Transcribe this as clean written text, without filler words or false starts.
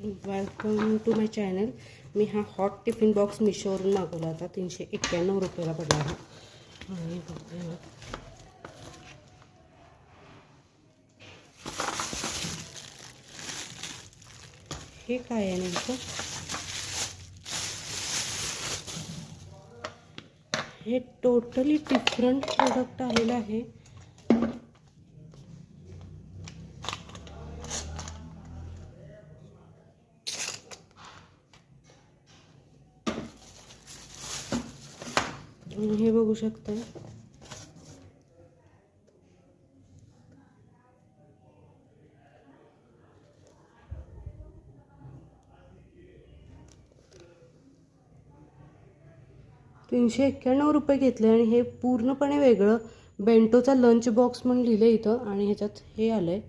Welcome to my channel. मी हा hot tiffin box मिशोवरून मागवला होता. 391 रुपयाला पडला आहे. आणि बघूया हे काय आहे नेमकं. हे टोटली डिफरंट प्रोडक्ट आलेलं आहे. हे बघू शकता. ₹391 घेतले आणि हे पूर्णपणे वेगळं बेंटोचा लंच बॉक्स म्हणून लिहिलं इथं. आणि ह्याच्यात हे आलंय